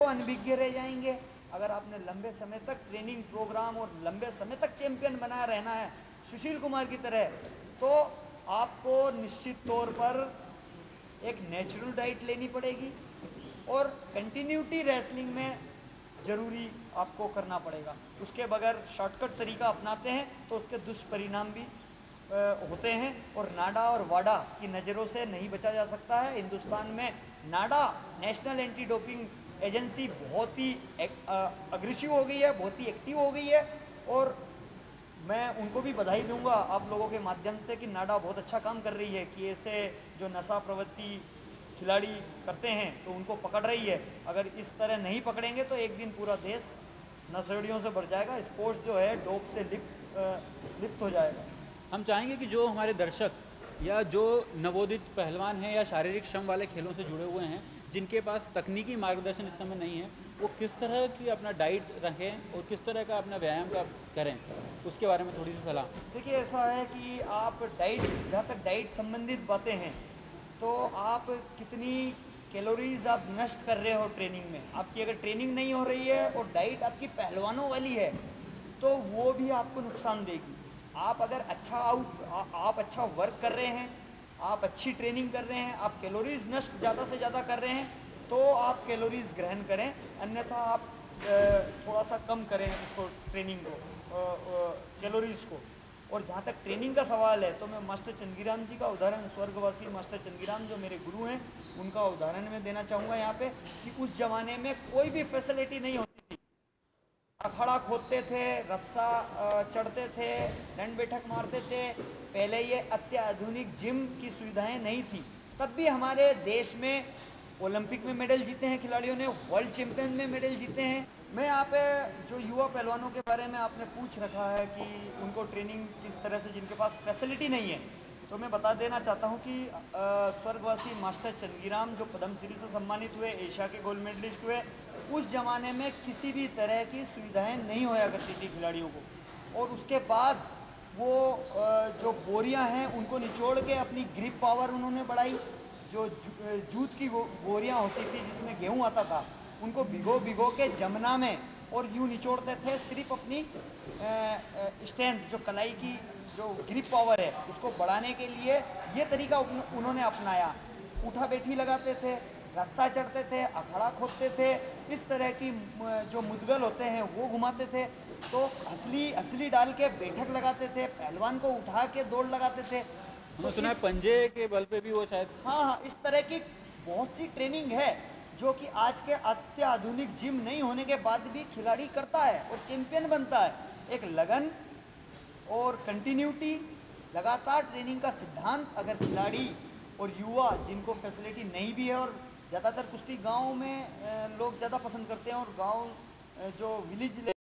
वो अनभिज्ञ रह जाएंगे। अगर आपने लंबे समय तक ट्रेनिंग प्रोग्राम और लंबे समय तक चैंपियन बनाया रहना है सुशील कुमार की तरह, तो आपको निश्चित तौर पर एक नेचुरल डाइट लेनी पड़ेगी और कंटिन्यूटी रेसलिंग में ज़रूरी आपको करना पड़ेगा। उसके बगैर शॉर्टकट तरीका अपनाते हैं तो उसके दुष्परिणाम भी होते हैं। और नाडा और वाडा की नज़रों से नहीं बचा जा सकता है। हिंदुस्तान में नाडा नेशनल एंटी डोपिंग एजेंसी बहुत ही अग्रेसिव हो गई है, बहुत ही एक्टिव हो गई है। और मैं उनको भी बधाई दूंगा आप लोगों के माध्यम से कि नाडा बहुत अच्छा काम कर रही है कि ऐसे जो नशा प्रवृत्ति खिलाड़ी करते हैं तो उनको पकड़ रही है। अगर इस तरह नहीं पकड़ेंगे तो एक दिन पूरा देश नशेड़ियों से भर जाएगा, स्पोर्ट्स जो है डोप से लिप्त हो जाएगा। हम चाहेंगे कि जो हमारे दर्शक या जो नवोदित पहलवान हैं या शारीरिक श्रम वाले खेलों से जुड़े हुए हैं, जिनके पास तकनीकी मार्गदर्शन इस समय नहीं है, वो किस तरह की अपना डाइट रखें और किस तरह का अपना व्यायाम का करें, उसके बारे में थोड़ी सी सलाह। देखिए, ऐसा है कि आप डाइट, जहाँ तक डाइट संबंधित बातें हैं, तो आप कितनी कैलोरीज आप नष्ट कर रहे हो ट्रेनिंग में। आपकी अगर ट्रेनिंग नहीं हो रही है और डाइट आपकी पहलवानों वाली है तो वो भी आपको नुकसान देगी। आप अगर आप अच्छा वर्क कर रहे हैं, आप अच्छी ट्रेनिंग कर रहे हैं, आप कैलोरीज नष्ट ज़्यादा से ज़्यादा कर रहे हैं तो आप कैलोरीज ग्रहण करें, अन्यथा आप थोड़ा सा कम करें उसको, ट्रेनिंग को, कैलोरीज को। और जहाँ तक ट्रेनिंग का सवाल है तो मैं मास्टर चंदगीराम जी का उदाहरण, स्वर्गवासी मास्टर चंदगीराम जो मेरे गुरु हैं, उनका उदाहरण मैं देना चाहूँगा यहाँ पे कि उस ज़माने में कोई भी फैसिलिटी नहीं होती थी। अखाड़ा खोदते थे, रस्सा चढ़ते थे, दंड बैठक मारते थे। पहले ये अत्याधुनिक जिम की सुविधाएं नहीं थी, तब भी हमारे देश में ओलंपिक में मेडल जीते हैं खिलाड़ियों ने, वर्ल्ड चैंपियन में मेडल जीते हैं। मैं यहाँ पे जो युवा पहलवानों के बारे में आपने पूछ रखा है कि उनको ट्रेनिंग किस तरह से, जिनके पास फैसिलिटी नहीं है, तो मैं बता देना चाहता हूँ कि स्वर्गवासी मास्टर चंदगीराम जो पद्मश्री से सम्मानित हुए, एशिया के गोल्ड मेडलिस्ट हुए, उस ज़माने में किसी भी तरह की सुविधाएं नहीं होया करती थी खिलाड़ियों को। और उसके बाद वो जो बोरियां हैं उनको निचोड़ के अपनी ग्रिप पावर उन्होंने बढ़ाई। जो जूट की बोरियां होती थी जिसमें गेहूं आता था, उनको भिगो भिगो के जमुना में और यूँ निचोड़ते थे, सिर्फ अपनी स्ट्रेंथ, जो कलाई की जो ग्रिप पावर है उसको बढ़ाने के लिए ये तरीका उन्होंने अपनाया। उठा बैठी लगाते थे, रस्सा चढ़ते थे, अखाड़ा खोदते थे, इस तरह की जो मुदगल होते हैं वो घुमाते थे, तो असली डाल के बैठक लगाते थे, पहलवान को उठा के दौड़ लगाते थे। हमने सुना है पंजे के बल पे भी वो शायद। हाँ हाँ, इस तरह की बहुत सी ट्रेनिंग है जो कि आज के अत्याधुनिक जिम नहीं होने के बाद भी खिलाड़ी करता है और चैंपियन बनता है। एक लगन और कंटिन्यूटी, लगातार ट्रेनिंग का सिद्धांत अगर खिलाड़ी और युवा जिनको फैसिलिटी नहीं भी है, और ज़्यादातर कुश्ती गांव में लोग ज़्यादा पसंद करते हैं, और गांव जो विलेज